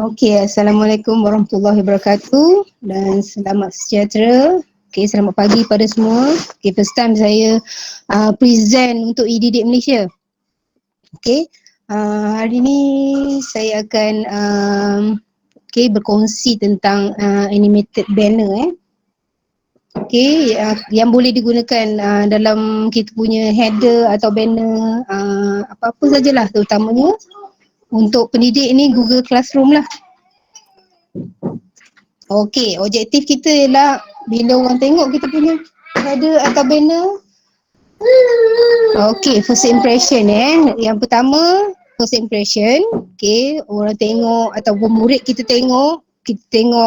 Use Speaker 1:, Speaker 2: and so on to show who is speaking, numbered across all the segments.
Speaker 1: Okey, Assalamualaikum warahmatullahi wabarakatuh dan selamat sejahtera. Okey, selamat pagi pada semua. Okey, first time saya present untuk e-didik Malaysia. Okey, hari ni saya akan berkongsi tentang animated banner Okey, yang boleh digunakan dalam kita punya header atau banner apa-apa sajalah, terutamanya untuk pendidik ni Google Classroom lah. Okey, objektif kita ialah bila orang tengok kita punya header atau banner. Okey, first impression Yang pertama, first impression. Okey, orang tengok ataupun murid kita tengok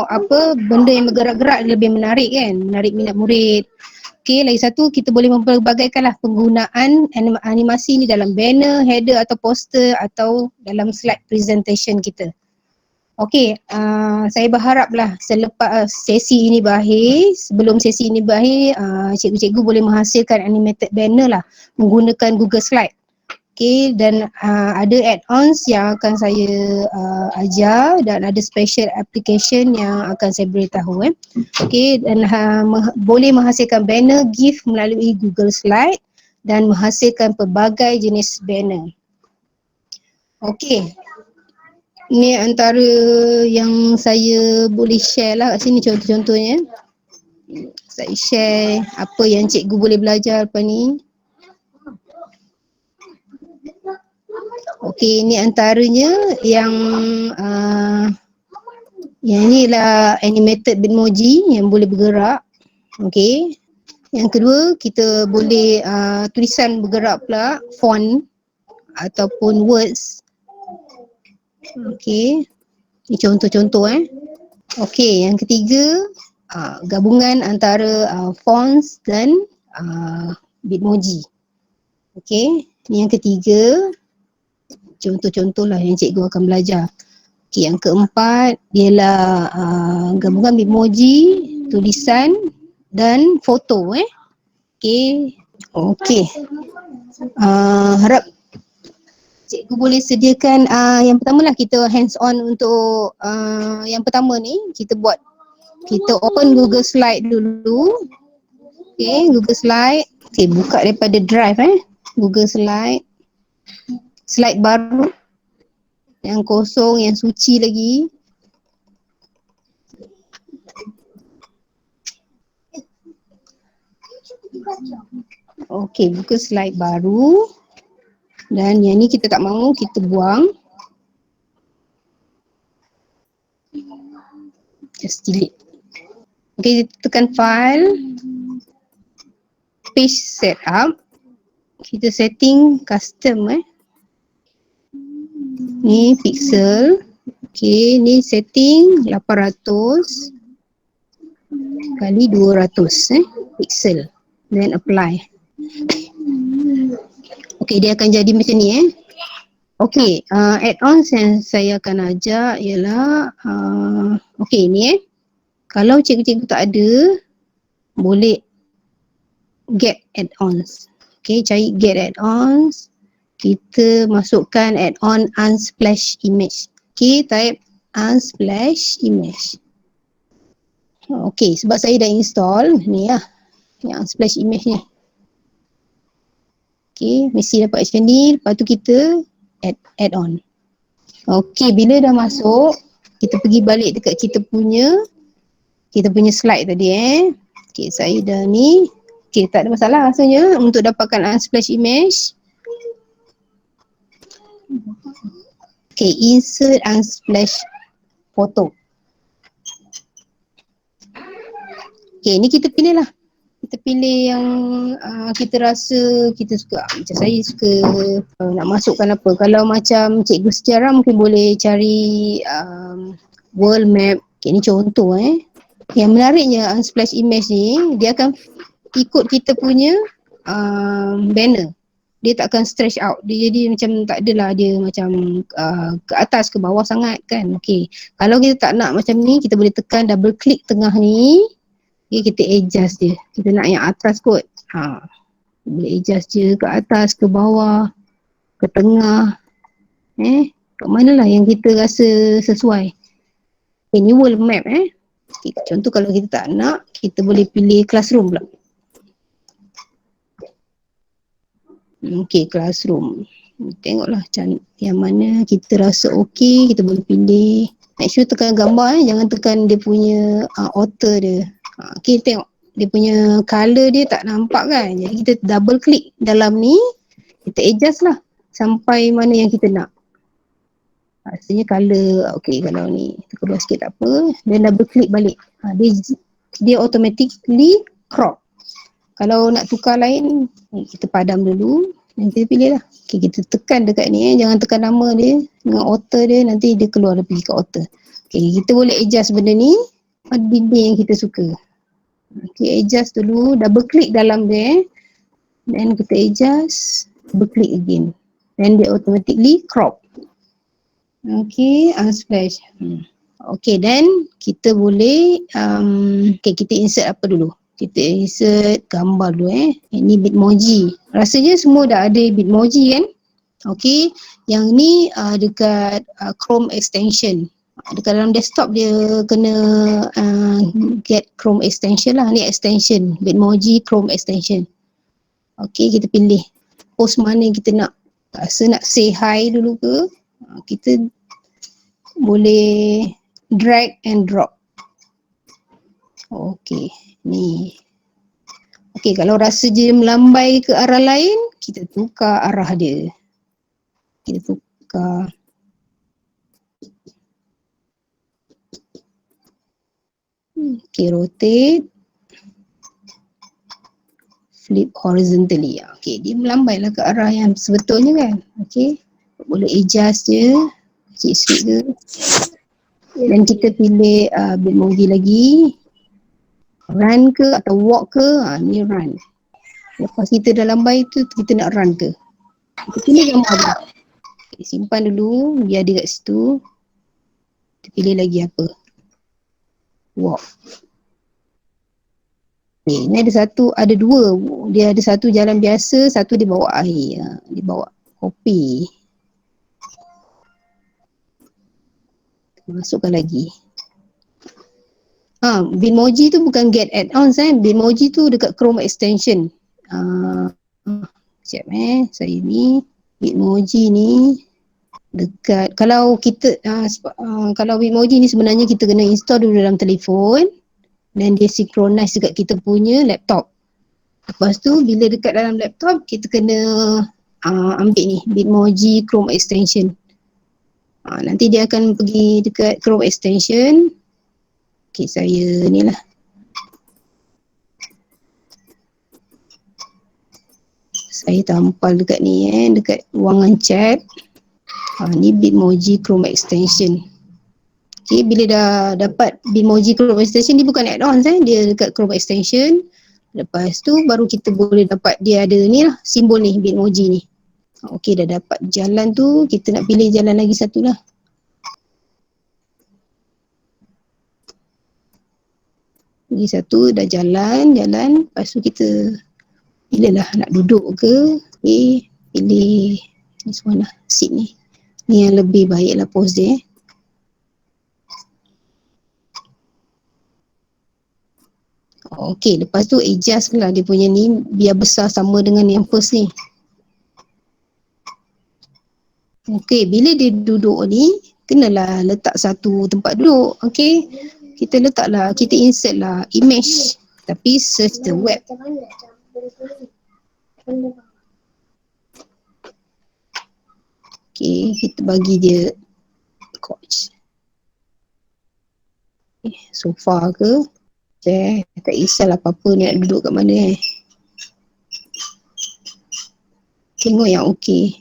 Speaker 1: apa benda yang bergerak-gerak lebih menarik kan, menarik minat murid. Okey, lagi satu kita boleh mempelbagaikanlah penggunaan animasi ni dalam banner, header atau poster atau dalam slide presentation kita. Okey, saya berharaplah selepas sesi ini berakhir, sebelum sesi ini berakhir, cikgu-cikgu boleh menghasilkan animated banner lah menggunakan Google Slide. Okey, dan ada add-ons yang akan saya ajar dan ada special application yang akan saya beritahu Okey, dan boleh menghasilkan banner GIF melalui Google Slide dan menghasilkan pelbagai jenis banner. Okey. Ni antara yang saya boleh share lah kat sini contoh-contohnya. Saya share apa yang cikgu boleh belajar lepas ni. Okey, ini antaranya yang ni lah animated bitmoji yang boleh bergerak. Okey. Yang kedua, kita boleh tulisan bergerak pula, font ataupun words. Okey. Ini contoh-contoh Okey, yang ketiga, gabungan antara fonts dan bitmoji. Okey, ini yang ketiga, contoh-contoh lah yang cikgu akan belajar. Okey, yang keempat ialah gabungan bitmoji, tulisan dan foto Okey. Okey. Harap cikgu boleh sediakan yang pertama lah kita hands on untuk yang pertama ni kita open Google Slide dulu. Okey, Google Slide. Okey, buka daripada drive Google Slide. Slide baru yang kosong, yang suci lagi. Okey, buka slide baru. Dan yang ni kita tak mahu, kita buang. Just delete. Okey, tekan file. Page setup. Kita setting custom Ni pixel. Okey, ni setting 800 kali 200 pixel. Then apply. Okey, dia akan jadi macam ni Okey, add-ons yang saya akan ajar ialah okey ni kalau cikgu-cikgu tak ada, boleh get add-ons. Okey, cari get add-ons. Kita masukkan add-on unsplash image. Okey, type unsplash image. Okey, sebab saya dah install ni lah, yang unsplash image ni. Okey, mesti dapat macam ni. Lepas tu kita add on. Okey, bila dah masuk, kita pergi balik dekat kita punya slide tadi Okey, saya dah ni. Okey, tak ada masalah rasanya untuk dapatkan unsplash image. Okey, insert unsplash photo. Okey, ni kita pilih lah. Kita pilih yang kita rasa kita suka. Macam saya suka nak masukkan apa. Kalau macam cikgu sejarah mungkin boleh cari world map. Okay, ni contoh Yang menariknya unsplash image ni, dia akan ikut kita punya banner. Dia tak akan stretch out. Dia jadi macam tak adalah dia macam ke atas ke bawah sangat kan. Okay. Kalau kita tak nak macam ni, kita boleh tekan double click tengah ni. Okay, kita adjust dia. Kita nak yang atas kot. Boleh adjust je ke atas, ke bawah, ke tengah. Kat mana lah yang kita rasa sesuai. New world map Okay, contoh kalau kita tak nak, kita boleh pilih classroom pula. Okay, classroom. Tengoklah yang mana kita rasa okey, kita boleh pilih. Make sure tekan gambar jangan tekan dia punya author dia. Okay, tengok dia punya colour dia tak nampak kan. Jadi kita double click dalam ni, kita adjust lah sampai mana yang kita nak. Rasanya colour, okay kalau ni keluar sikit tak apa, then double click balik. Dia automatically crop. Kalau nak tukar lain, kita padam dulu dan kita pilih lah. Okay, kita tekan dekat ni jangan tekan nama dia dengan author dia, nanti dia keluar dia pergi ke author. Okay, kita boleh adjust benda ni pada benda yang kita suka. Okay, adjust dulu, double click dalam dia, then kita adjust, double click again, then dia automatically crop. Okay, unsplash. Okay, then kita boleh okay, kita insert apa dulu? Kita insert gambar dulu Ini Bitmoji. Rasanya semua dah ada Bitmoji kan? Okay, yang ni dekat Chrome extension. Dekat dalam desktop dia kena get Chrome extension lah. Ni extension, Bitmoji Chrome extension. Okay, kita pilih post mana yang kita nak. Rasa nak say hi dulu ke, kita boleh drag and drop. Okay, ni. Okay, kalau rasa dia melambai ke arah lain, kita tukar arah dia. Kita tukar. Okay, rotate. Flip horizontally. Okay, dia melambailah ke arah yang sebetulnya kan. Okay, boleh adjust dia. Kecil sikit ke. Dan kita pilih Bitmoji lagi. Run ke atau walk ke, ni run. Lepas kita dah lambai tu, kita nak run ke. Kita pilih gambar dia. Okay, simpan dulu, biar dia kat situ. Kita pilih lagi apa. Walk. Okay, ni ada dua. Dia ada satu jalan biasa, satu dia bawa air. Dia bawa kopi. Masukkan lagi. Bitmoji tu bukan get add-ons Bitmoji tu dekat Chrome extension. Sekejap saya ni Bitmoji ni dekat, kalau kita kalau Bitmoji ni sebenarnya kita kena install dulu dalam telefon dan dia synchronize dekat kita punya laptop. Lepas tu bila dekat dalam laptop kita kena ambil ni Bitmoji Chrome extension. Nanti dia akan pergi dekat Chrome extension. Okay, saya ni lah. Saya tampal dekat ni dekat ruangan chat. Ni Bitmoji Chrome extension. Okay, bila dah dapat Bitmoji Chrome extension, dia bukan add-ons dia dekat Chrome extension. Lepas tu baru kita boleh dapat dia ada ni lah, simbol ni Bitmoji ni. Okay, dah dapat jalan tu, kita nak pilih jalan lagi satu lah. Lagi satu dah jalan. Lepas tu kita pilih lah nak duduk ke. Okay, pilih ni semua lah, seat ni. Ni yang lebih baik lah pose dia. Okay, lepas tu adjust lah dia punya ni biar besar sama dengan yang first ni. Okay, bila dia duduk ni, kenalah letak satu tempat duduk. Okay, kita letaklah, kita insert lah image tapi search the web. Okay, kita bagi dia couch. Sofa ke, tak kisahlah apa-apa ni nak duduk kat mana tengok yang okey.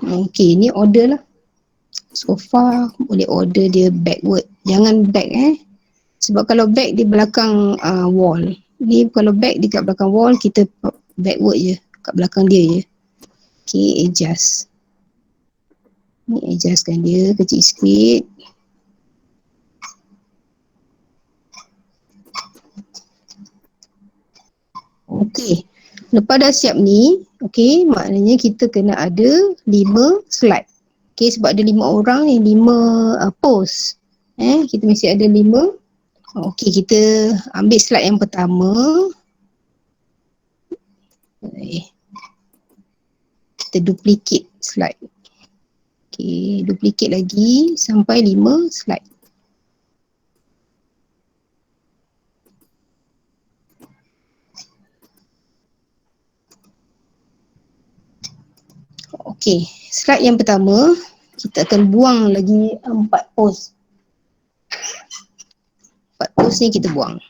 Speaker 1: Okey, ni order lah. Sofa boleh order dia backward. Jangan back sebab kalau back di belakang wall. Ni kalau back dekat belakang wall, kita backward je kat belakang dia je. Okay, adjust. Ni adjustkan dia kecil sikit. Okay, Lepas dah siap ni, okey, maknanya kita kena ada 5 slide. Okey, sebab ada 5 orang ni, 5 post. Kita mesti ada 5. Okey, kita ambil slide yang pertama. Kita duplicate slide. Okey, duplicate lagi sampai 5 slide. Okey, slide yang pertama kita akan buang lagi 4 post. 4 post ni kita buang.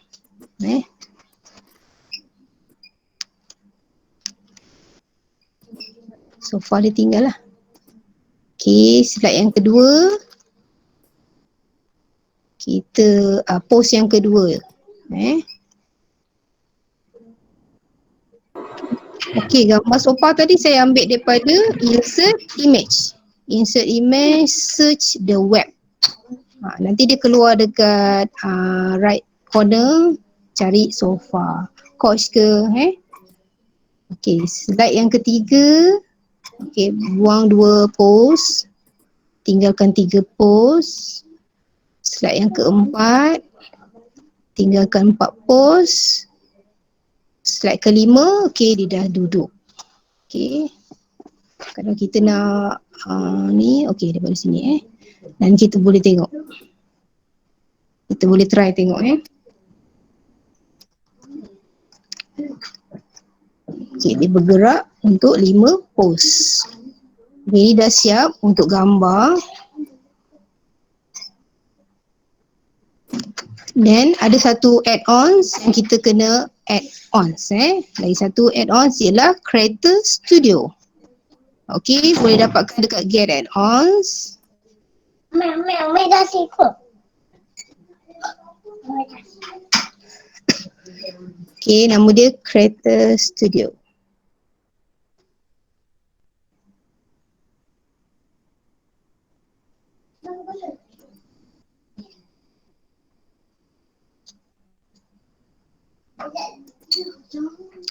Speaker 1: So far dia tinggal lah. Okey, slide yang kedua. Kita post yang kedua. Okey, gambar sofa tadi saya ambil daripada insert image. Insert image, search the web. Nanti dia keluar dekat right corner, cari sofa, couch ke. Okey, slide yang ketiga. Okey, buang 2 post. Tinggalkan 3 post. Slide yang keempat. Tinggalkan 4 post. Slide kelima, okey, dia dah duduk. Okey. Kalau kita nak ni, okey, daripada sini dan kita boleh tengok. Kita boleh try tengok Okey, dia bergerak untuk 5 post. Ini dah siap untuk gambar. Then ada satu add-ons yang kita kena add-ons Lagi satu add-ons ialah Creator Studio. Okey, boleh dapatkan dekat Get Add-ons.
Speaker 2: Dah sikit.
Speaker 1: Okey, nama dia Creator Studio.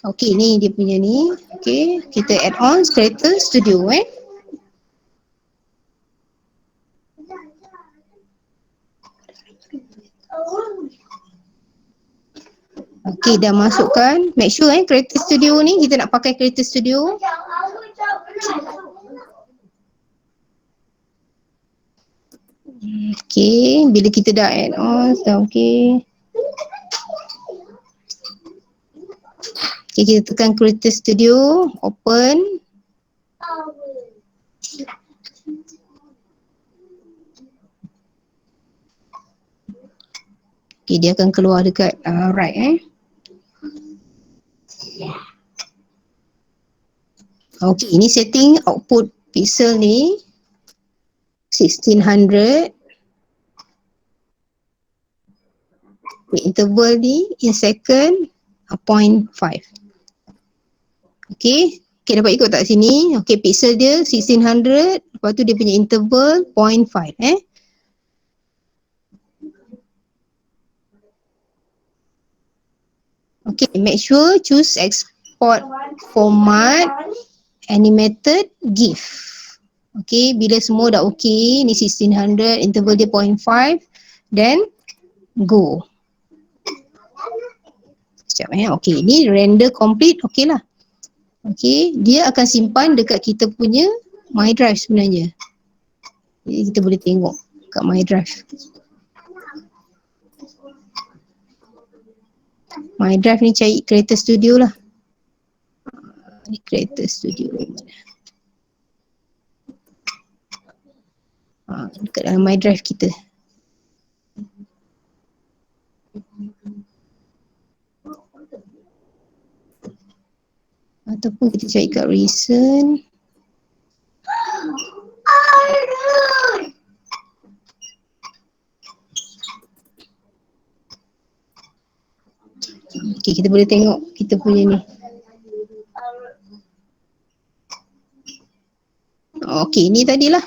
Speaker 1: Okey, ni dia punya ni. Okey, kita add-ons Creator Studio Okey, dah masukkan. Make sure Creator Studio ni kita nak pakai Creator Studio. Okey, bila kita dah add-ons dah okey. Okey, kita tekan Creator Studio, open. Okey, dia akan keluar dekat right Okey, ini setting output pixel ni 1600. Interval ni in second 0.5. Okey, dapat ikut tak sini? Okey, pixel dia 1600, lepas tu dia punya interval 0.5 Okey, make sure choose export format animated GIF. Okey, bila semua dah okey, ni 1600, interval dia 0.5, then go. Sekejap okey, ni render complete, okey lah. Okey, dia akan simpan dekat kita punya My Drive sebenarnya. Jadi kita boleh tengok kat My Drive. My Drive ni cari Creator Studio lah. Ni Creator Studio. Dekat dalam My Drive kita. Ataupun kita cari kat recent. Okay, kita boleh tengok kita punya ni. Okay, ni tadilah.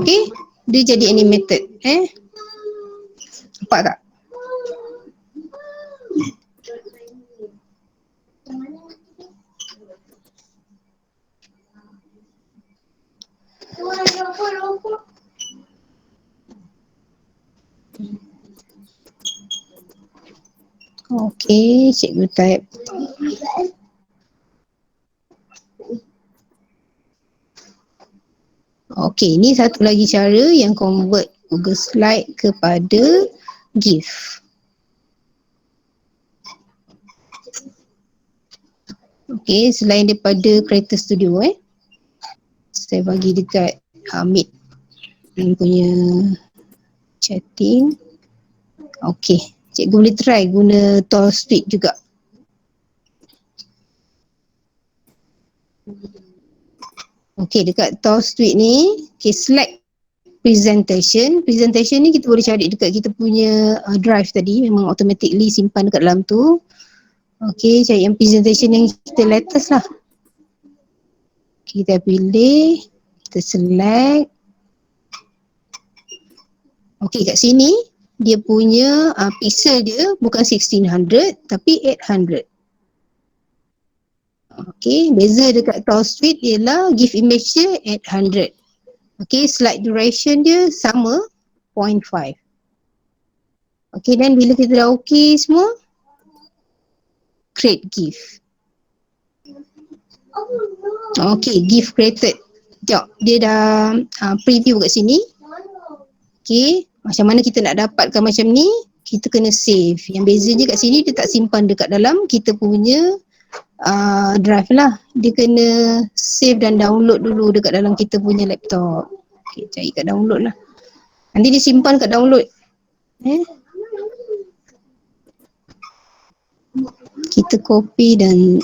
Speaker 1: Okay, dia jadi animated. Nampak tak? Okey, cikgu type. Okey, ni satu lagi cara yang convert Google Slide kepada GIF. Okey, selain daripada Creator Studio saya bagi dekat Meet ni punya chatting. Okey, cikgu boleh try guna ToolSuite juga. Okey, dekat ToolSuite ni, select presentation. Presentation ni kita boleh cari dekat kita punya drive tadi, memang automatically simpan dekat dalam tu. Okey, cari yang presentation yang kita latest lah. Kita pilih, kita select. Okey, kat sini dia punya pixel dia bukan 1600 tapi 800. Okey, beza dekat ToolSuite ialah GIF image dia 800. Okey, slide duration dia sama 0.5. Okey, dan bila kita dah okey semua, create GIF. Okey, GIF created. Tengok, dia dah preview kat sini. Okey, macam mana kita nak dapatkan macam ni, kita kena save. Yang bezanya kat sini dia tak simpan dekat dalam kita punya drive lah. Dia kena save dan download dulu dekat dalam kita punya laptop. Okey, cari kat download lah. Nanti dia simpan kat download. Kita copy dan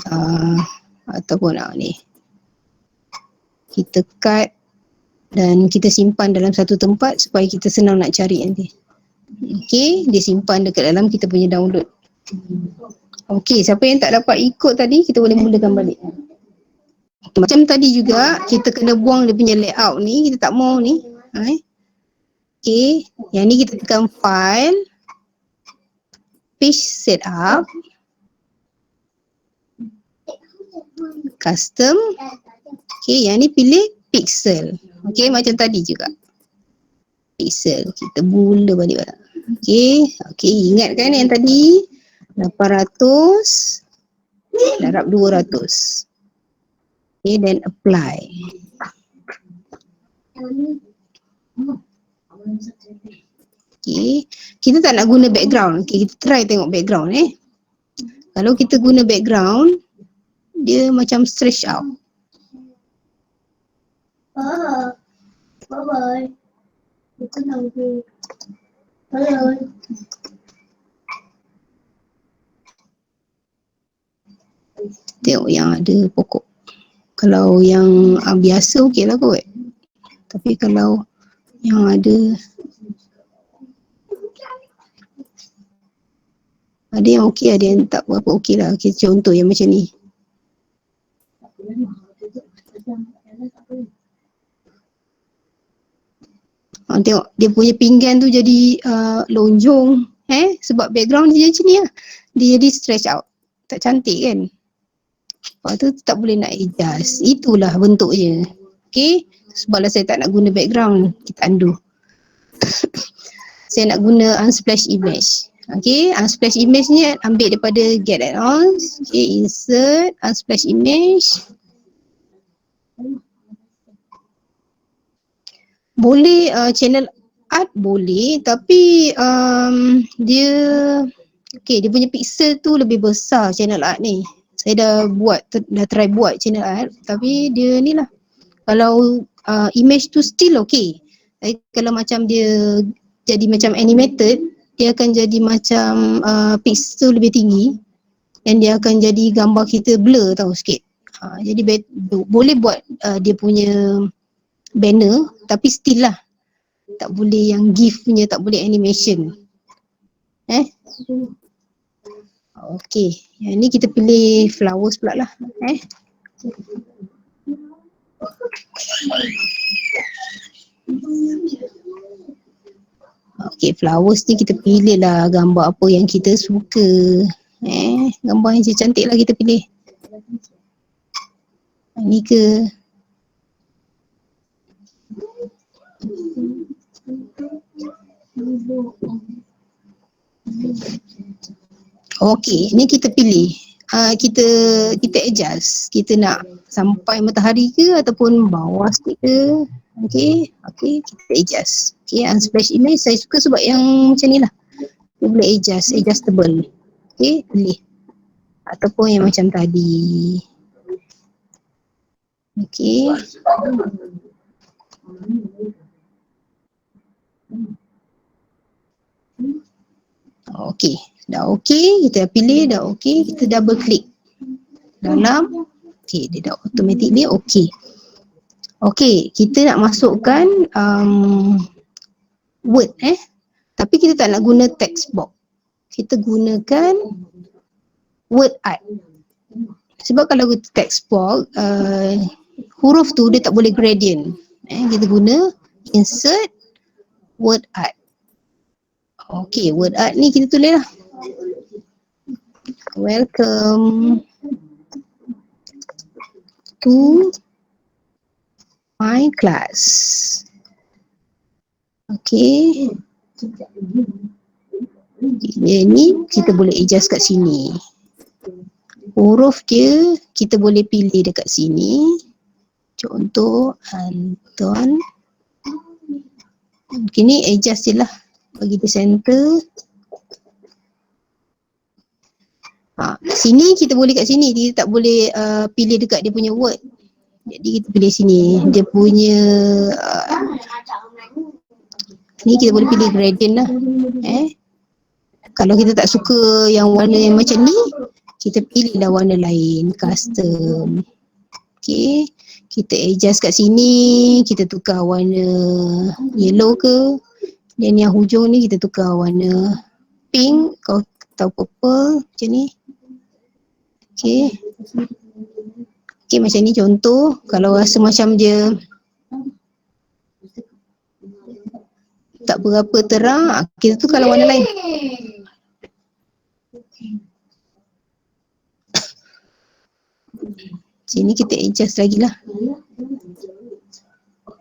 Speaker 1: ataupun ni kita cut dan kita simpan dalam satu tempat supaya kita senang nak cari nanti. Okey, dia simpan dekat dalam kita punya download. Okey, siapa yang tak dapat ikut tadi, kita boleh mulakan balik. Macam tadi juga, kita kena buang dia punya layout ni, kita tak mau ni. Okey, yang ni kita tekan file, page setup, custom. Okey, yang ni pilih pixel. Okey, macam tadi juga. Pixel, kita mula balik. Okey, ingatkan yang tadi 800 darab 200. Okey, then apply. Okey, kita tak nak guna background. Okey, kita try tengok background Kalau kita guna background, dia macam stretch out.
Speaker 2: Bye-bye. Bukan lagi. Hello.
Speaker 1: Tengok yang ada pokok. Kalau yang biasa okey lah kot. Tapi kalau yang ada yang okey, ada yang tak berapa okey lah. Okay, contoh yang macam ni. Tengok dia punya pinggan tu jadi lonjong sebab background dia macam ni lah. Dia jadi stretch out. Tak cantik kan? Lepas tu tak boleh nak adjust. Itulah bentuknya. Okay, sebablah saya tak nak guna background, kita undo. Saya nak guna unsplash image. Okay, unsplash image ni ambil daripada get add-ons. Okay, insert unsplash image. Boleh channel art boleh, tapi dia dia punya pixel tu lebih besar channel art ni. Saya dah try buat channel art, tapi dia ni lah. Kalau image tu still okay. Tapi kalau macam dia jadi macam animated, dia akan jadi macam pixel lebih tinggi dan dia akan jadi gambar kita blur tau sikit. Jadi boleh buat dia punya banner, tapi still lah tak boleh yang GIF punya, tak boleh animation. Okey, yang ni kita pilih flowers pula lah. Okey, flowers ni kita pilih lah gambar apa yang kita suka. Gambar yang cantik lah kita pilih. Ni ke? Okey, ni kita pilih. Kita adjust. Kita nak sampai matahari ke ataupun bawah sikit ke. Okey, kita adjust. Okey, unsplash image saya suka sebab yang macam ni lah. Kita boleh adjustable. Okey, pilih. Ataupun yang macam tadi. Okey. Okey, dah okey, kita pilih dah okey, kita double click dalam. Okey, dia dah automatically okey. Okey, kita nak masukkan word tapi kita tak nak guna text box. Kita gunakan word art. Sebab kalau text box huruf tu dia tak boleh gradient. Kita guna insert word art. Okey, word art ni kita tulis lah. Welcome to my class. Okey. Dia ni kita boleh adjust kat sini. Huruf dia kita boleh pilih dekat sini. Contoh Anton. Kini adjust je lah. Bagi dia center. Sini kita boleh kat sini. Kita tak boleh pilih dekat dia punya word. Jadi kita pilih sini. Dia punya ni kita boleh pilih gradient lah. Kalau kita tak suka yang warna yang macam ni, kita pilih lah warna lain, custom. Okay, kita adjust kat sini, kita tukar warna yellow ke. Dan yang hujung ni kita tukar warna pink atau purple macam ni. Okay. Okay, macam ni contoh. Kalau rasa macam dia tak berapa terang, kita tukar warna lain. Sini kita adjust lagi lah.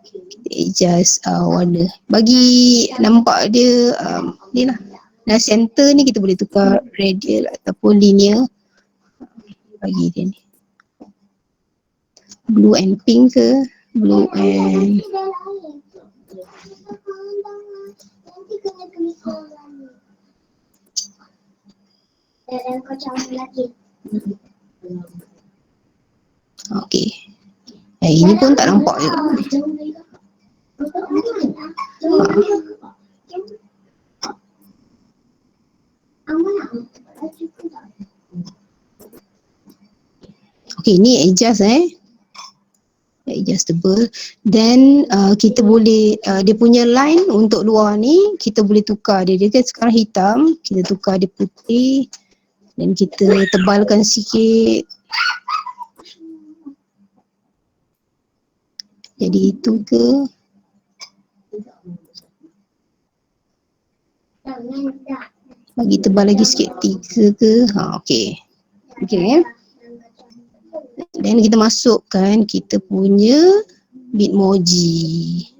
Speaker 1: Kita adjust warna. Bagi nampak dia ni lah. Dan center ni kita boleh tukar radial ataupun linear. Bagi dia ni. Blue and pink ke? Blue and okey. Ini pun tak nampak juga. Okey, ni adjust adjustable. Then kita boleh dia punya line untuk luar ni kita boleh tukar dia. Dia kan sekarang hitam, kita tukar dia putih dan kita tebalkan sikit. Jadi itu ke? Bagi tebal lagi sikit, 3 ke? Okey. Okey. Dan kita masukkan kita punya Bitmoji.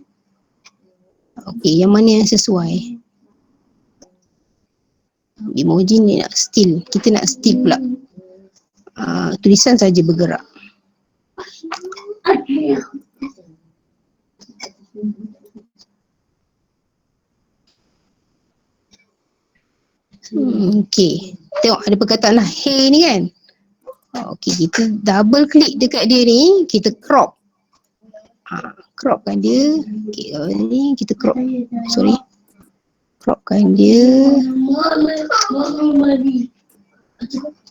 Speaker 1: Okey, yang mana yang sesuai? Bitmoji ni nak still. Kita nak still pula. Tulisan saja bergerak. Okey. Tengok ada perkataan lah hey ni kan. Okey, kita double klik dekat dia ni, kita crop. Cropkan dia. Okey, ni kita crop. Cropkan dia.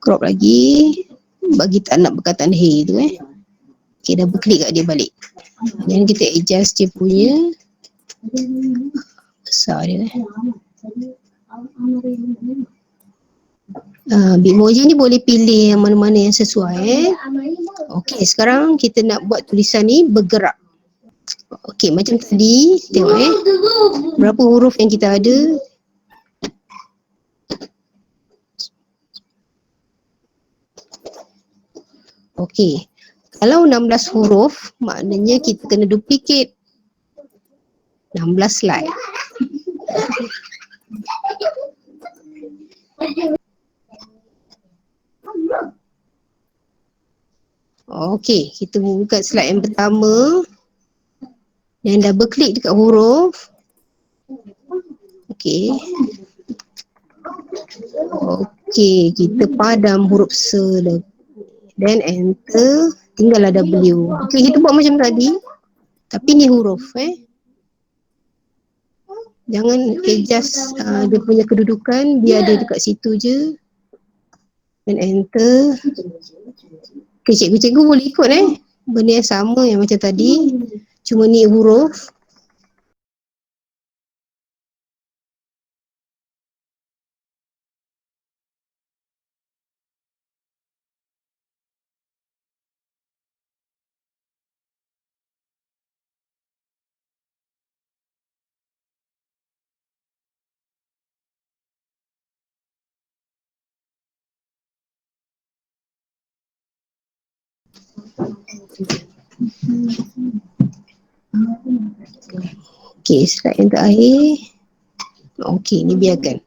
Speaker 1: Crop lagi. Bagi tak nak perkataan hey tu Okey, double klik kat dia balik. Dan kita adjust dia punya besar dia Bitmoji ni boleh pilih yang mana-mana yang sesuai Okey, sekarang kita nak buat tulisan ni bergerak. Okey, macam tadi tengok berapa huruf yang kita ada. Okey, kalau 16 huruf maknanya kita kena duplicate 16 slide. Okey, kita buka slide yang pertama. Yang double klik dekat huruf. Okey. Okey, kita padam huruf S dulu. Then enter, tinggallah W. Okey, kita buat macam tadi. Tapi ni huruf Jangan adjust dia punya kedudukan, biar dia dekat situ je. Dan enter. Okay, cikgu-cikgu boleh ikut benda yang sama yang macam tadi. Cuma ni huruf. Okay, slide yang terakhir. Okay, ni biarkan.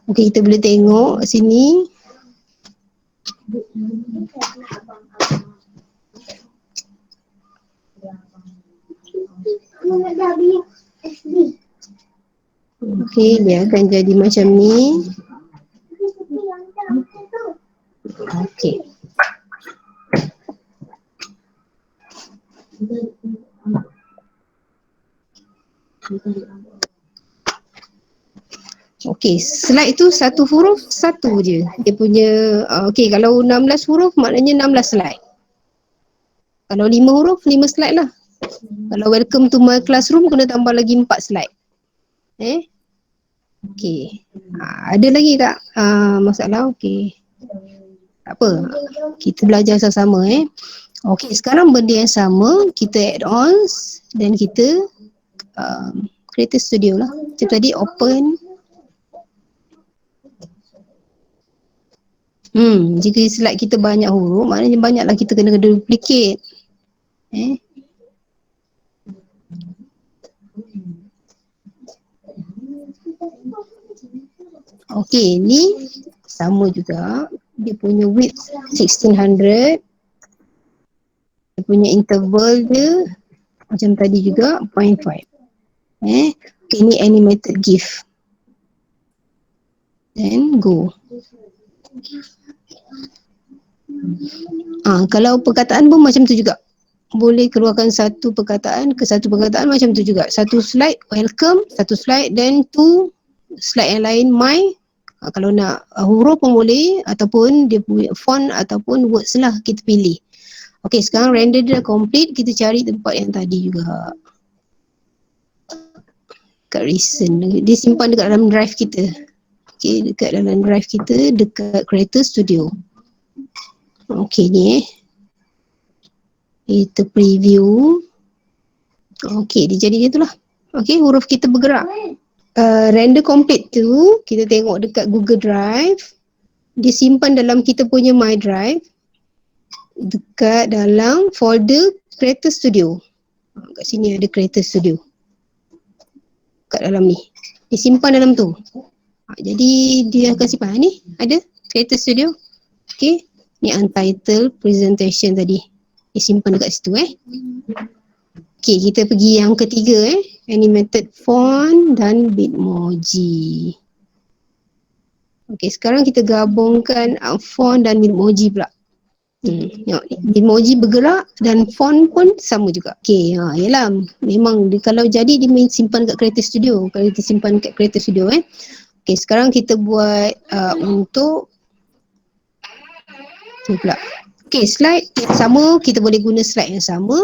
Speaker 1: Okay, kita boleh tengok sini. Okay, dia akan jadi macam ni. Okay. Okay, slide tu satu huruf, satu je. Dia punya, okay, kalau 16 huruf maknanya 16 slide. Kalau 5 huruf, 5 slide lah. Kalau welcome to my classroom, kena tambah lagi 4 slide. Okay. Ada lagi tak masalah? Okay. Tak apa. Kita belajar sama-sama Okay, sekarang benda yang sama, kita add ons dan kita Creator Studio lah. Macam tadi open. Jika slide kita banyak huruf, maknanya banyaklah kita kena duplicate. Okay, ni sama juga. Dia punya width 1600. Dia punya interval dia macam tadi juga 0.5. Okay, ni animated GIF. Then go. Kalau perkataan pun macam tu juga. Boleh keluarkan satu perkataan ke satu perkataan macam tu juga. Satu slide welcome, satu slide, then two slide yang lain my. Kalau nak huruf pun boleh, ataupun dia punya font ataupun words lah kita pilih. Okay, sekarang render dia dah complete. Kita cari tempat yang tadi juga. Kat recent. Dia simpan dekat dalam drive kita. Okay, dekat dalam drive kita, dekat Creator Studio. Okay, ni kita preview. Okay, dia jadi macam tu lah. Okay, huruf kita bergerak. Render complete tu, kita tengok dekat Google Drive. Dia simpan dalam kita punya My Drive. Dekat dalam folder Creator Studio. Kat sini ada Creator Studio. Kat dalam ni. Dia simpan dalam tu. Jadi dia akan simpan. Ni ada Creator Studio. Okay. Ni Untitled Presentation tadi. Dia simpan dekat situ Okay, kita pergi yang ketiga Animated Font dan Bitmoji. Okay, sekarang kita gabungkan font dan Bitmoji pula. Tengok ni, Bitmoji bergerak dan font pun sama juga. Okay, yalah, memang dia, kalau jadi dia simpan kat Creator Studio. Kalau kita simpan kat Creator Studio Okay, sekarang kita buat untuk ni pula. Okay, slide yang sama, kita boleh guna slide yang sama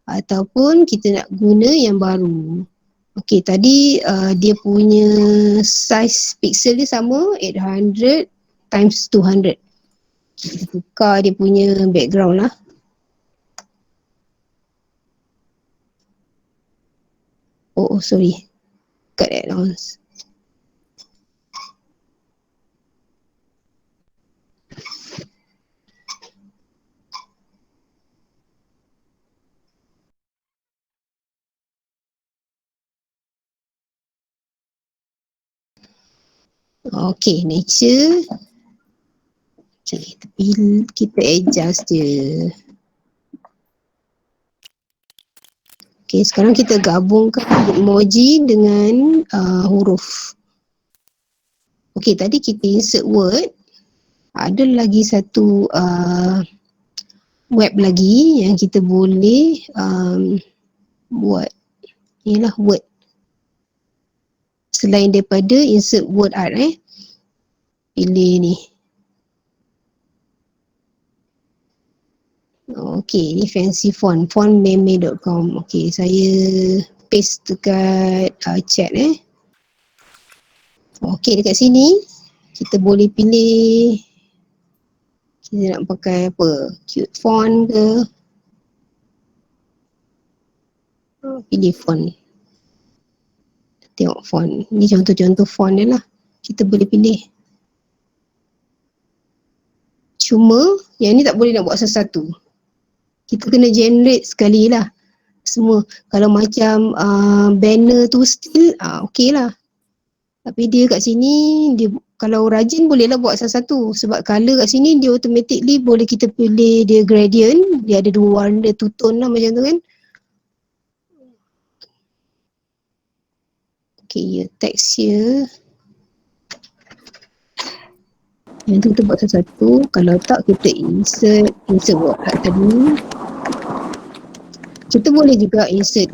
Speaker 1: ataupun kita nak guna yang baru. Okay, tadi dia punya size pixel dia sama 800 times 200. Kita tukar dia punya background lah. Oh sorry. Cut add-ons. Okay, nature. Okay, kita adjust dia. Okay, sekarang kita gabungkan emoji dengan huruf. Okay, tadi kita insert word. Ada lagi satu web lagi yang kita boleh buat. Inilah word. Selain daripada insert word art pilih ni. Okay, ni fancy font. fontmeme.com. Okay, saya paste dekat chat Okay, dekat sini kita boleh pilih kita nak pakai apa, cute font ke. Pilih font. Tengok font. Ni contoh-contoh font dia lah. Kita boleh pilih. Cuma yang ni tak boleh nak buat satu-satu. Kita kena generate sekali lah semua. Kalau macam banner tu still okey lah. Tapi dia kat sini, dia kalau rajin bolehlah buat satu-satu. Sebab colour kat sini dia automatically boleh kita pilih dia gradient. Dia ada dua warna, two tone lah macam tu kan. Okay, text here. Yang tu kita buat satu-satu. Kalau tak kita insert word art tadi. Kita boleh juga insert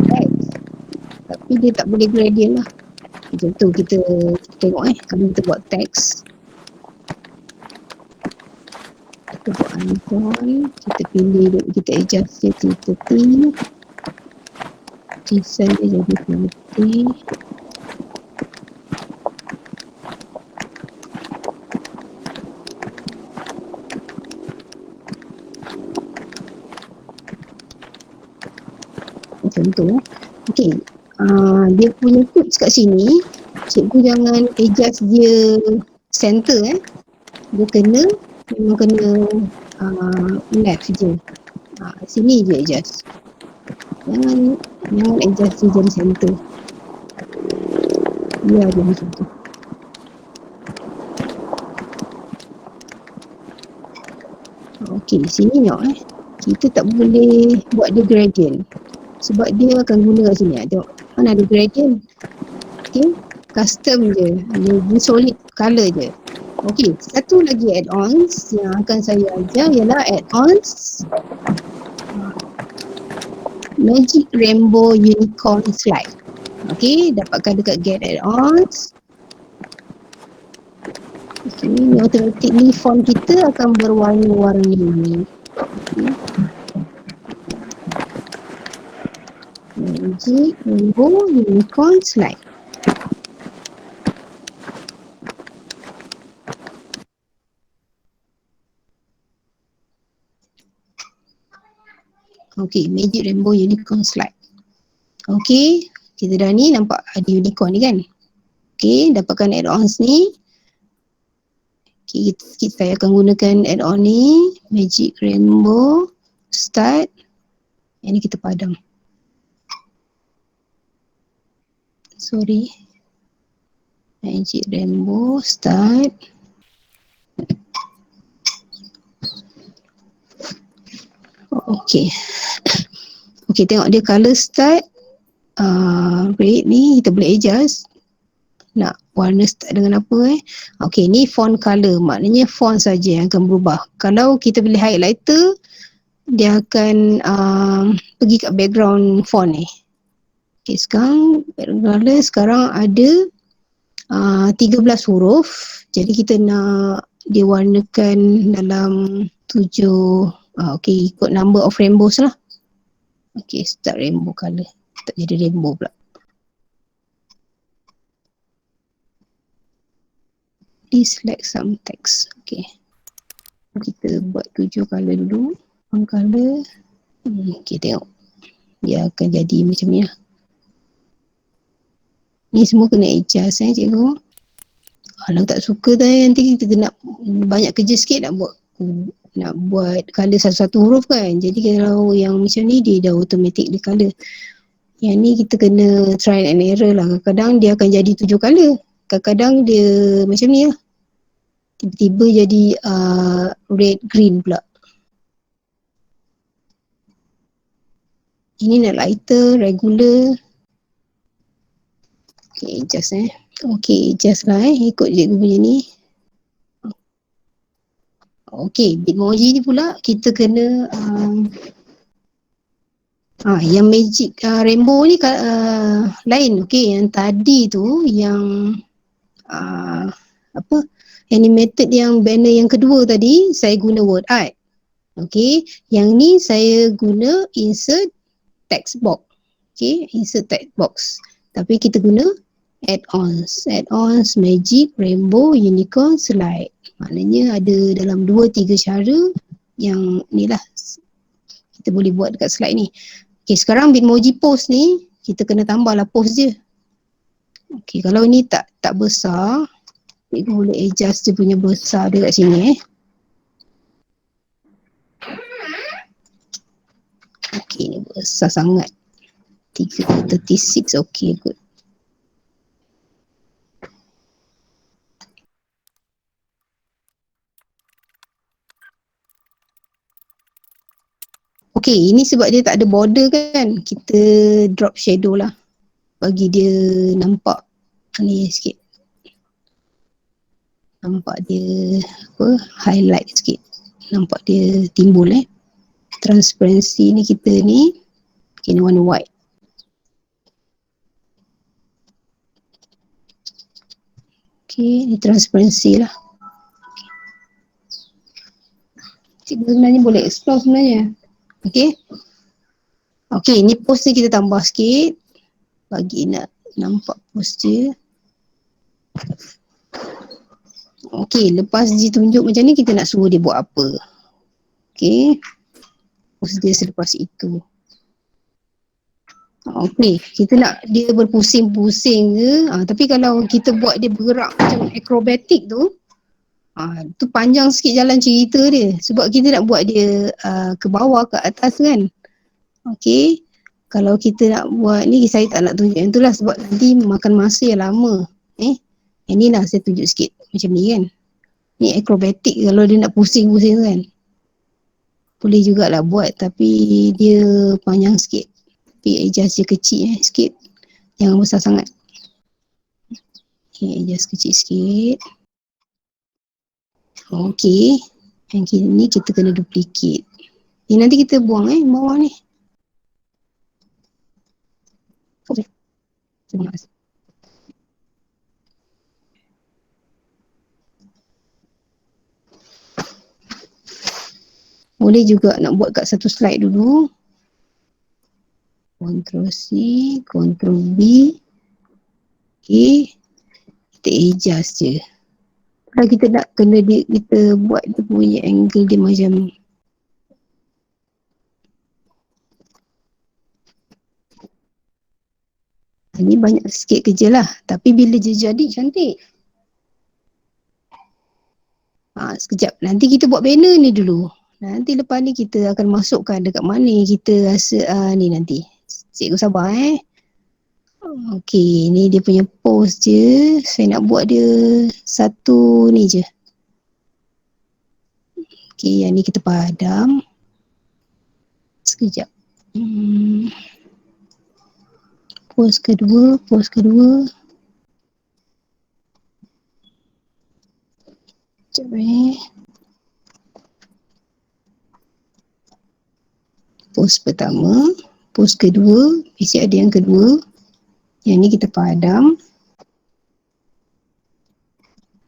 Speaker 1: text. Tapi dia tak boleh gradient lah. Macam tu kita tengok kalau kita buat teks. Kita buat icon, kita pilih, kita adjust dia 30. Design dia jadi 30. Macam tu. Okay. Dia punya tips kat sini, cikgu jangan adjust dia center dia memang kena left je. Sini je adjust. Jangan adjust dia jadi center. Biar dia macam tu. Okay, sini tengok kita tak boleh buat dia gradient. Sebab dia akan guna kat sini. Tengok, mana ada gradient. Okay, custom je. Dia solid colour je. Okay, satu lagi add-ons yang akan saya ajar ialah add-ons Magic Rainbow Unicorn Slide. Okay, dapatkan dekat get add-ons. Okay, automatically font kita akan berwarna-warni. Okay. Magic Rainbow Unicorn Slide. Okay, Magic Rainbow Unicorn Slide. Okay, kita dah ni nampak ada unicorn ni kan. Okay, dapatkan add-ons ni. Okay, saya akan gunakan add-on ni. Magic Rainbow Start. Yang ni kita padam. Sorry. Magic Rainbow Start. Okay. Okay, tengok dia color start. Red ni kita boleh adjust. Nak warna start dengan apa Okay, ni font color. Maknanya font saja yang akan berubah. Kalau kita pilih highlighter, dia akan pergi kat background font ni. Okay, sekarang background color sekarang ada 13 huruf. Jadi kita nak dia warnakan dalam 7. Okay, ikut number of rainbows lah. Okay, start rainbow color. Tak jadi rainbow pula. Please select some text. Okay. Kita buat 7 color dulu. 1 color. Okay, tengok. Dia akan jadi macam ni lah. Ni semua kena adjust cikgu. Kalau tak suka nanti kita nak banyak kerja sikit nak buat color satu-satu huruf kan. Jadi kalau yang macam ni dia dah automatic dia color. Yang ni kita kena try and error lah. Kadang-kadang dia akan jadi 7 color. kadang-kadang dia macam ni lah. Tiba-tiba jadi red green pula. Ini nak lighter, regular. Okay, adjust Okay, adjust lah ikut cikgu punya ni. Okay, Bitmoji ni pula kita kena yang magic rainbow ni lain. Okay, yang tadi tu yang animated yang banner yang kedua tadi saya guna word art. Okay, yang ni saya guna insert text box. Okay, insert text box. Tapi kita guna add-ons magic, rainbow, unicorn, slide. Maknanya ada dalam 2-3 cara yang ni lah kita boleh buat dekat slide ni. Okay, sekarang Bitmoji post ni kita kena tambahlah post je. Okay, kalau ni tak besar, kita boleh adjust dia punya besar dia kat sini Okay, ni besar sangat. 36, okay, good. Okay, ini sebab dia tak ada border kan, kita drop shadow lah bagi dia nampak ni sikit, nampak dia highlight sikit, nampak dia timbul transparency ni kita ni kena warna white. Okay, ni transparency lah. Cikgu sebenarnya boleh explore sebenarnya. Okay. Okay, ni post ni kita tambah sikit bagi nak nampak post dia. Okay, lepas ditunjuk macam ni kita nak suruh dia buat apa. Okay, post dia selepas itu. Okay, kita nak dia berpusing-pusing je. Tapi kalau kita buat dia bergerak macam akrobatik tu, tu panjang sikit jalan cerita dia. Sebab kita nak buat dia ke bawah, ke atas kan. Okay, kalau kita nak buat ni, saya tak nak tunjuk yang tu lah sebab nanti makan masa yang lama. Yang ni lah saya tunjuk sikit macam ni kan. Ni akrobatik kalau dia nak pusing-pusing kan. Boleh jugalah buat tapi dia panjang sikit. Tapi adjust dia kecil sikit. Jangan besar sangat. Okay, adjust kecil sikit. Okay. Yang ni kita kena duplicate. Ni nanti kita buang bawah ni. Terima kasih. Boleh juga nak buat kat satu slide dulu. Ctrl C, Ctrl V. Okay. Kita adjust je. Kalau kita nak kena kita buat dia punya angle dia macam ni. Ini banyak sikit kerja lah. Tapi bila dia jadi cantik. Sekejap. Nanti kita buat banner ni dulu. Nanti lepas ni kita akan masukkan dekat mana kita rasa ni nanti. Cikgu sabar Okay, ni dia punya post je. Saya nak buat dia satu ni je. Okay, yang ni kita padam. Sekejap. Post kedua. Sekejap Post pertama, post kedua, mesti ada yang kedua. Yang ni kita padam.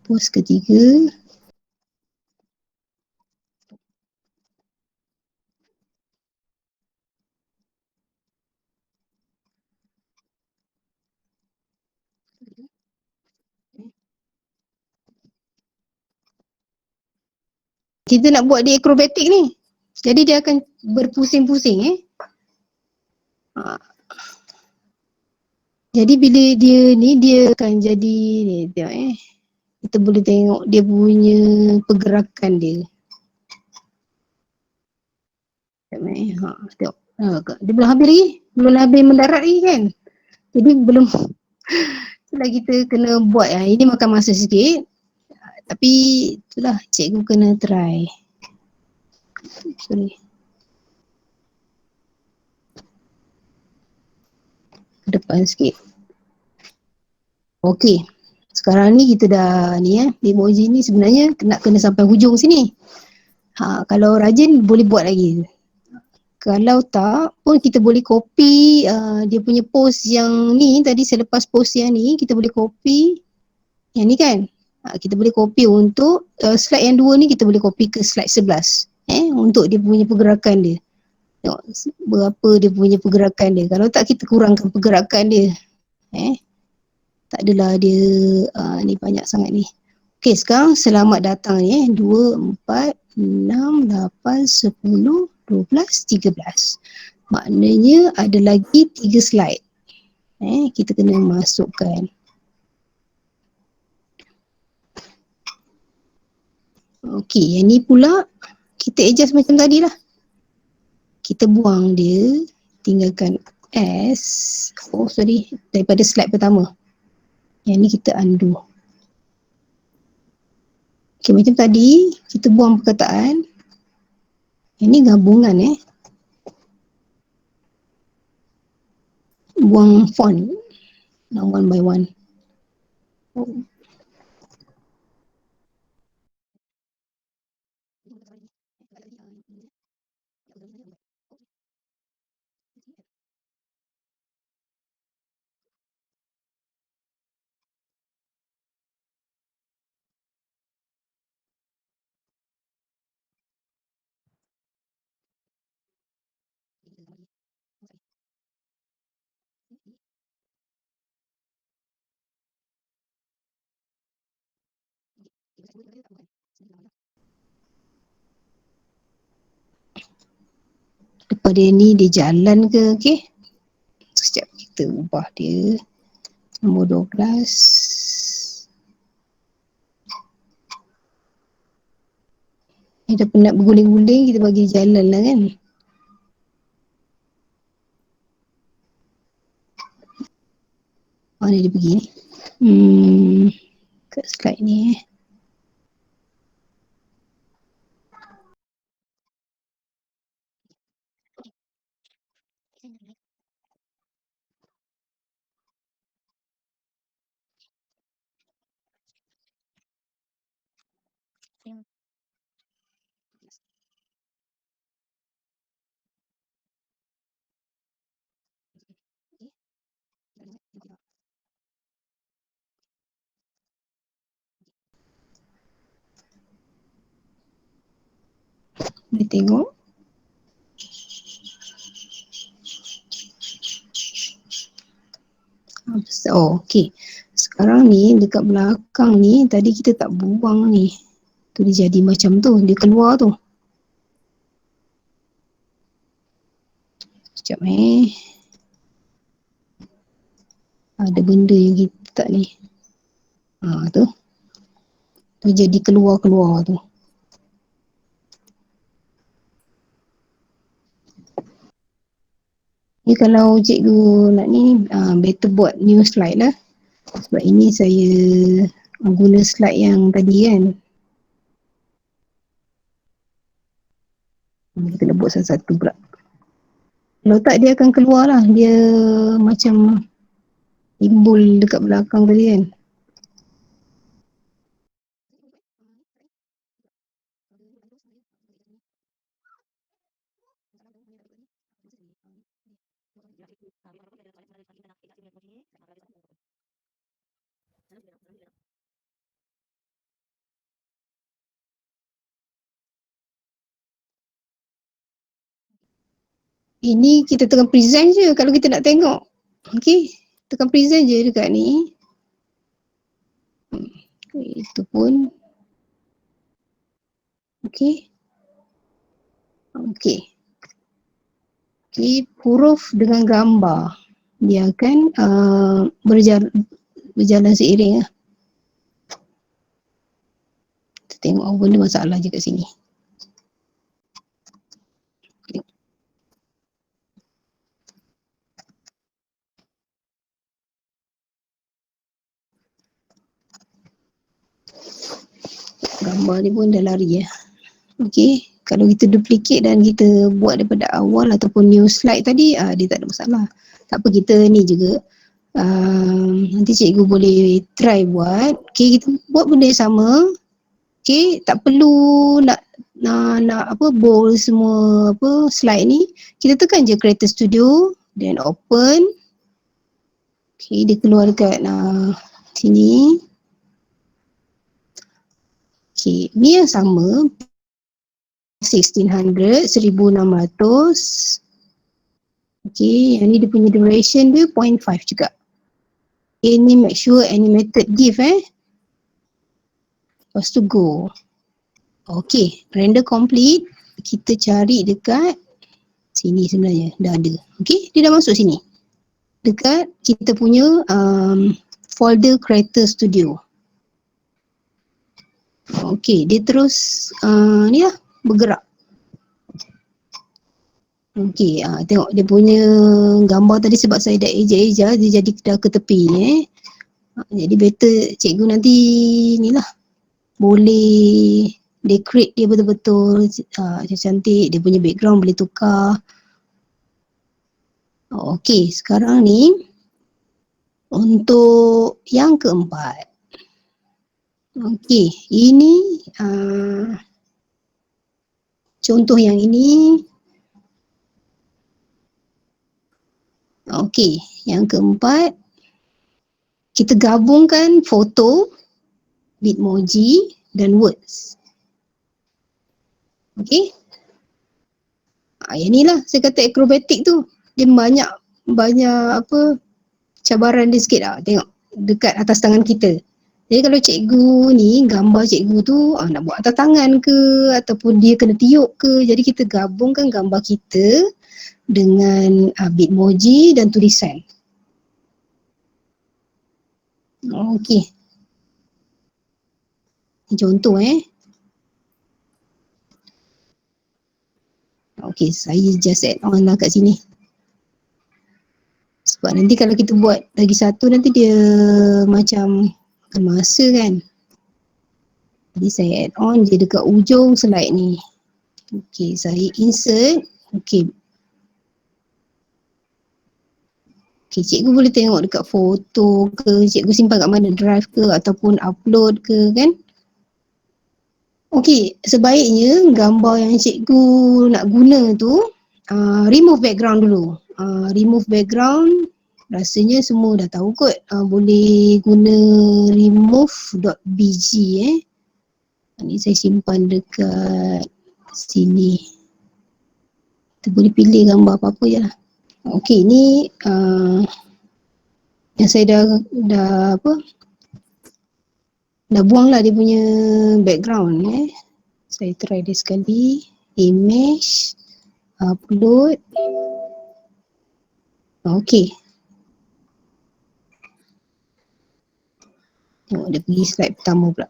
Speaker 1: Post ketiga. Kita nak buat dia akrobatik ni. Jadi dia akan berpusing-pusing Jadi bila dia ni, dia akan jadi ni, tengok kita boleh tengok dia punya pergerakan dia. Tengok. Dia belum habis lagi. Belum habis mendarat lagi kan. Jadi belum Itulah kita kena buat. Ini makan masa sikit. Tapi itulah cikgu kena try. Sorry. Ke depan sikit. Okey. Sekarang ni kita dah ni emoji ni sebenarnya nak kena sampai hujung sini. Kalau rajin boleh buat lagi. Kalau tak pun kita boleh copy dia punya post yang ni tadi, selepas post yang ni kita boleh copy yang ni kan. Kita boleh copy untuk slide yang 2 ni, kita boleh copy ke slide 11 untuk dia punya pergerakan dia. Tengok berapa dia punya pergerakan dia. Kalau tak kita kurangkan pergerakan dia. Tak adalah dia ni banyak sangat ni. Okey, sekarang selamat datang ni 2, 4, 6, 8, 10, 12, 13. Maknanya ada lagi 3 slide. Kita kena masukkan. Okey, yang ni pula kita adjust macam tadi lah. Kita buang dia, tinggalkan S. Oh sorry, daripada slide pertama. Yang ni kita undo. Okey, macam tadi kita buang perkataan. Yang ni gabungan buang font. One by one. Daripada ni dia jalan ke, okey? Sekejap kita ubah dia. Nombor 12. Dia dah penat berguling-guling, kita bagi jalan lah kan. Mana dia pergi ni? Kat slide ni boleh tengok. Oh, okey. Sekarang ni dekat belakang ni tadi kita tak buang ni. Tu dia jadi macam tu, dia keluar tu. Sekejap ada benda yang kita tak ni. Tu. Tu jadi keluar-keluar tu. Ni kalau cikgu nak ni better buat new slide lah. Sebab ini saya guna slide yang tadi kan. Kita nak buat satu-satu pula. Kalau tak dia akan keluar lah. Dia macam timbul dekat belakang tadi kan. Ini kita tekan present je kalau kita nak tengok. Okay, tekan present je dekat ni. Itu pun. Okay. Okay. Okay, huruf dengan gambar. Dia akan berjalan seiring lah. Kita tengok apa benda masalah je kat sini. gambar ni pun dah lari ya. Okey, kalau kita duplicate dan kita buat daripada awal ataupun new slide tadi, dia tak ada masalah. Tak apa, kita ni juga nanti cikgu boleh try buat. Okey, kita buat benda yang sama. Okey, tak perlu nak apa bold semua apa slide ni. Kita tekan je Creator Studio, then open. Okey, dia keluar dekat sini. Okey, ni yang sama 1600, 1600. Okey, yang ni dia punya duration dia 0.5 juga. Ini make sure animated GIF Lepas tu go. Okey, render complete. Kita cari dekat sini sebenarnya, dah ada. Okey, dia dah masuk sini. Dekat kita punya folder Creator Studio. Okey, dia terus ni lah, bergerak. Okey, tengok dia punya gambar tadi sebab saya dah eja-eja, dia jadi dah ke tepi jadi better cikgu nanti ni lah boleh decorate dia betul-betul cantik, dia punya background boleh tukar. Okey, sekarang ni untuk yang keempat. Okey, ini contoh yang ini. Okey, yang keempat, kita gabungkan foto, Bitmoji dan words. Okey. Yang ni lah saya kata akrobatik tu. Dia banyak apa cabaran dia sikit tengok dekat atas tangan kita. Jadi kalau cikgu ni, gambar cikgu tu nak buat atas tangan ke ataupun dia kena tiup ke, jadi kita gabungkan gambar kita dengan Bitmoji dan tulisan. Okey. Ini contoh Okey, saya just add on lah kat sini. Sebab nanti kalau kita buat lagi satu, nanti dia macam masa kan. Jadi saya add on je dekat ujung slide ni. Okey, saya insert. Okey. Okey, cikgu boleh tengok dekat foto ke, cikgu simpan kat mana, drive ke ataupun upload ke kan. Okey, sebaiknya gambar yang cikgu nak guna tu remove background dulu. Remove background, rasanya semua dah tahu kot. Boleh guna remove.bg Ni saya simpan dekat sini. Kita boleh pilih gambar apa-apa je lah. Okey, ni yang saya dah buang lah dia punya background Saya try dia sekali. Image, upload. Okey. Tengok dia pergi slide pertama pula.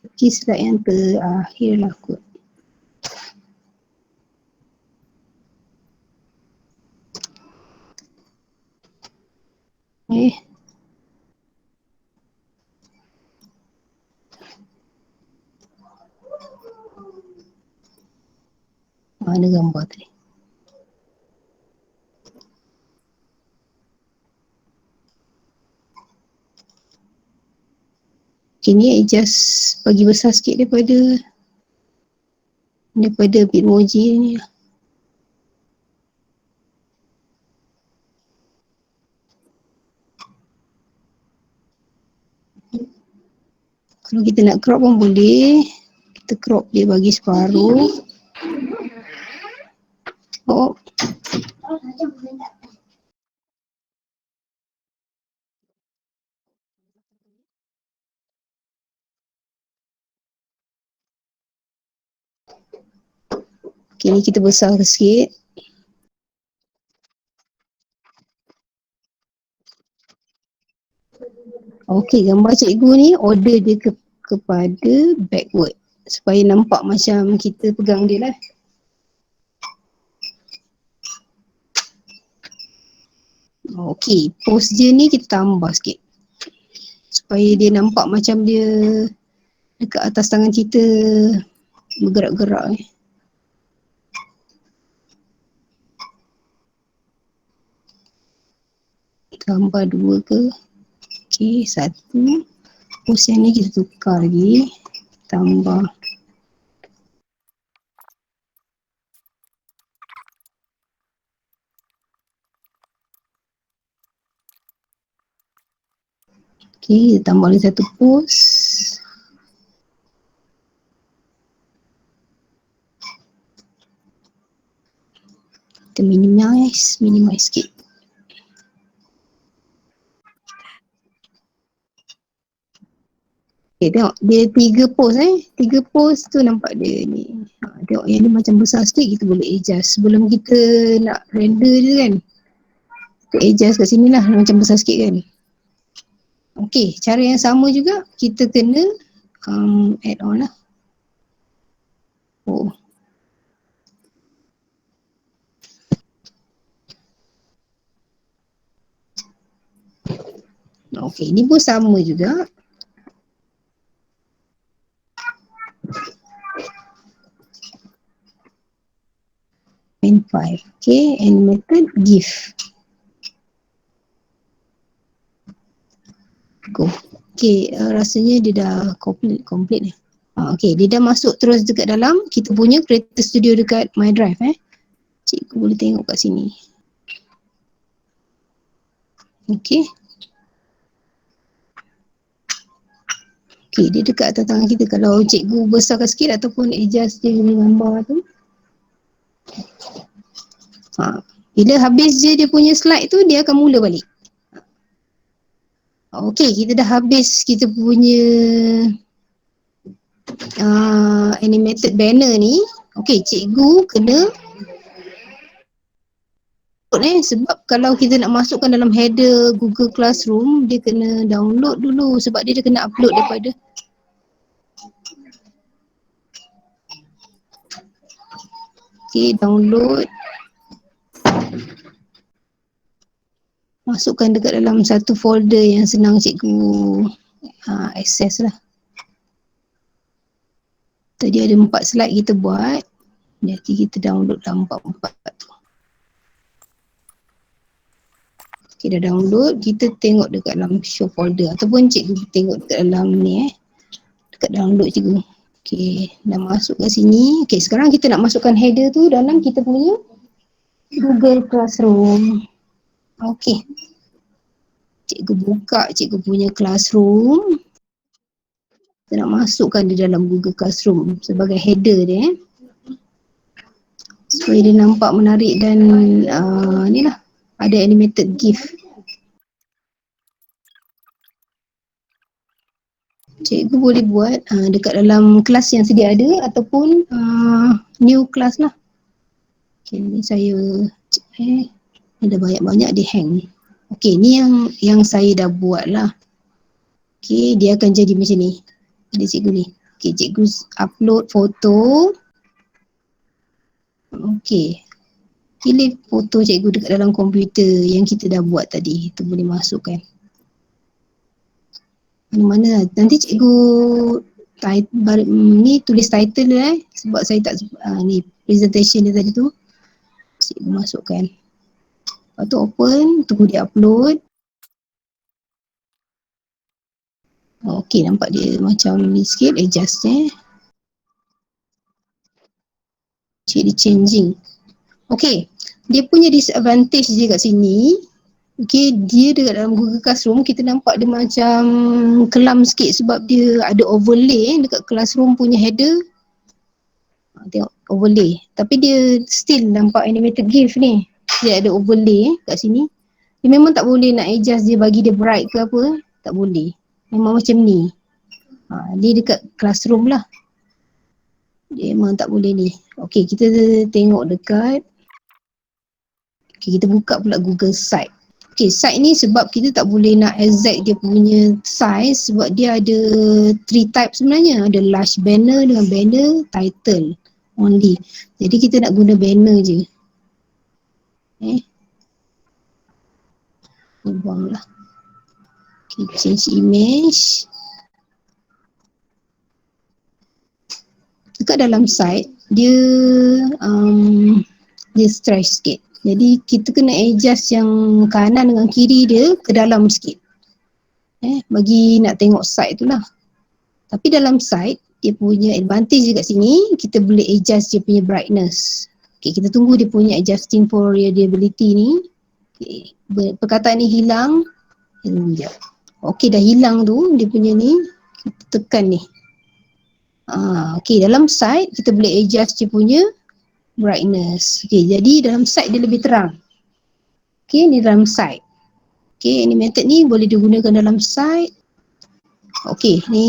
Speaker 1: Pergi slide yang terakhir lah kot. Mana gambar tadi? Okay, ni adjust bagi besar sikit daripada Bitmoji ni lah. Kalau kita nak crop pun boleh. Kita crop dia bagi separuh. Okay, ni kita besar sikit. Okey, gambar cikgu ni order dia kepada backward. supaya nampak macam kita pegang dia lah. Okey, pose dia ni kita tambah sikit supaya dia nampak macam dia dekat atas tangan kita bergerak-gerak. Tambah 2 ke? Okey, 1. Pose yang ni kita tukar lagi. Tambah. Okey, tambah lagi 1 pose. Kita minimize sikit. Okay, tengok dia 3 pose 3 pose tu nampak dia ni. Tengok yang ni macam besar sikit, kita boleh adjust. Sebelum kita nak render je kan, kita adjust kat sini lah, macam besar sikit kan. Okay, cara yang sama juga kita kena add on lah. Oh. Okay, ni pun sama juga. Main 5. Okay, and method give. Go. Okay, rasanya dia dah complete ni. Okay, dia dah masuk terus dekat dalam kita punya Creator Studio dekat My Drive Cikgu boleh tengok kat sini. Okay. Okay, dia dekat atas tangan kita. Kalau cikgu besarkan sikit ataupun adjust dia punya gambar tu. Bila habis dia punya slide tu, dia akan mula balik. Okay, kita dah habis kita punya animated banner ni. Okay, cikgu kena sebab kalau kita nak masukkan dalam header Google Classroom, dia kena download dulu sebab dia kena upload daripada download, masukkan dekat dalam satu folder yang senang cikgu access lah. Tadi ada 4 slide kita buat, jadi kita download dalam 4 tu. Okay, dah download, kita tengok dekat dalam show folder ataupun cikgu tengok dekat dalam ni dekat download cikgu. Okay, dah masuk kat sini. Okay, sekarang kita nak masukkan header tu dalam kita punya Google Classroom. Okay, cikgu buka cikgu punya Classroom. Kita nak masukkan di dalam Google Classroom sebagai header dia supaya dia nampak menarik dan ni lah, ada animated GIF. Cikgu boleh buat dekat dalam kelas yang sedia ada ataupun new class lah. Okay, ni saya ada banyak-banyak dia hang ni. Okay, ni yang saya dah buat lah. Okay, dia akan jadi macam ni. Jadi cikgu ni. Okay, cikgu upload foto. Okay. Pilih foto cikgu dekat dalam komputer yang kita dah buat tadi. Itu boleh masukkan. Mana-mana. Nanti cikgu ni tulis title dia sebab saya tak ni presentation dia tadi tu. Cikgu masukkan. Lepas tu open, tunggu dia upload. Okay, nampak dia macam ni sikit, adjust Cik dia changing. Okay, dia punya disadvantage je kat sini. Okay, dia dekat dalam Google Classroom, kita nampak dia macam kelam sikit sebab dia ada overlay dekat Classroom punya header. Tengok, overlay. Tapi dia still nampak animated GIF ni. Dia ada overlay kat sini. Dia memang tak boleh nak adjust dia bagi dia bright ke apa. Tak boleh. Memang macam ni. Dia dekat Classroom lah. Dia memang tak boleh ni. Okay, kita tengok dekat. Okay, kita buka pula Google Site. Okay, site ni sebab kita tak boleh nak exact dia punya size sebab dia ada 3 type sebenarnya. Ada large banner dengan banner title only. Jadi kita nak guna banner je. Buanglah. Okay, change image. Dekat dalam site, dia stretch sikit. Jadi kita kena adjust yang kanan dengan kiri dia ke dalam sikit. Bagi nak tengok site tu lah. Tapi dalam site, dia punya advantage dekat sini, kita boleh adjust dia punya brightness. Okay, kita tunggu dia punya adjusting for readability ni. Okay, perkataan ni hilang. Okay, dah hilang tu dia punya ni. Kita tekan ni. Okay, dalam site kita boleh adjust dia punya brightness. Okay, jadi dalam site dia lebih terang. Okay, ni dalam site. Okay, ni method ni boleh digunakan dalam site. Okay, ni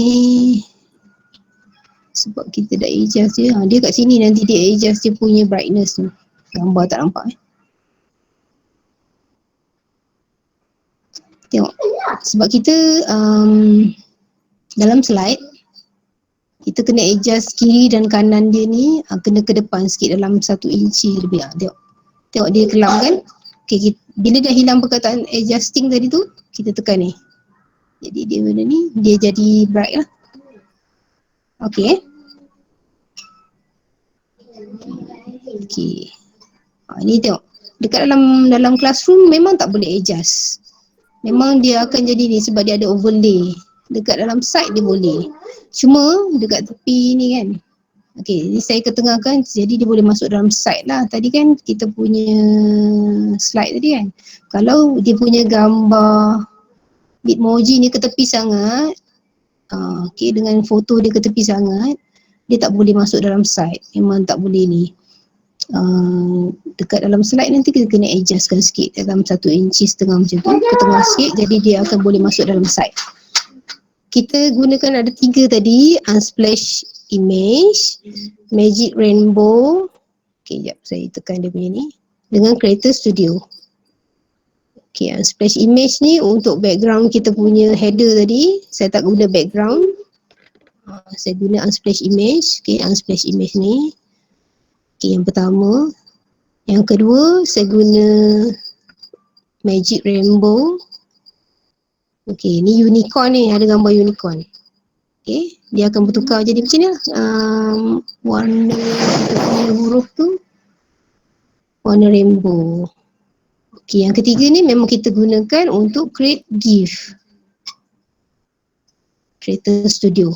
Speaker 1: sebab kita dah adjust dia. Dia kat sini nanti dia adjust dia punya brightness tu. Gambar tak nampak Tengok. Sebab kita dalam slide kita kena adjust kiri dan kanan dia ni kena ke depan sikit dalam 1 inci lebih. Tengok dia kelam kan. Okay, bila dah hilang perkataan adjusting tadi tu, kita tekan ni. Jadi dia benda ni, dia jadi bright lah. Okay. Okay. Ni tengok. Dekat dalam classroom memang tak boleh adjust. Memang dia akan jadi ni sebab dia ada overlay. Dekat dalam site dia boleh. Cuma dekat tepi ni kan. Okay, ni saya ketengahkan jadi dia boleh masuk dalam site lah. Tadi kan kita punya slide tadi kan. Kalau dia punya gambar Bitmoji ni ke tepi sangat, okay, dengan foto dia ke tepi sangat, dia tak boleh masuk dalam site. Memang tak boleh ni. Dekat dalam slide nanti kita kena adjustkan sikit dalam 1 inci setengah macam tu, ke tengah sikit, jadi dia akan boleh masuk dalam site. Kita gunakan ada 3 tadi, Unsplash Image, Magic Rainbow. Okay, sekejap saya tekan dia punya ni, dengan Creator Studio. Okay, Unsplash Image ni untuk background kita punya header tadi, saya tak guna background. Saya guna Unsplash Image. Okay, Unsplash Image ni. Okay, yang pertama. Yang kedua, saya guna Magic Rainbow. Okay, ni unicorn ni, ada gambar unicorn. Okay, dia akan bertukar jadi macam ni lah. Warna kita punya huruf tu, warna rainbow. Okay, yang ketiga ni memang kita gunakan untuk create GIF. Creator Studio.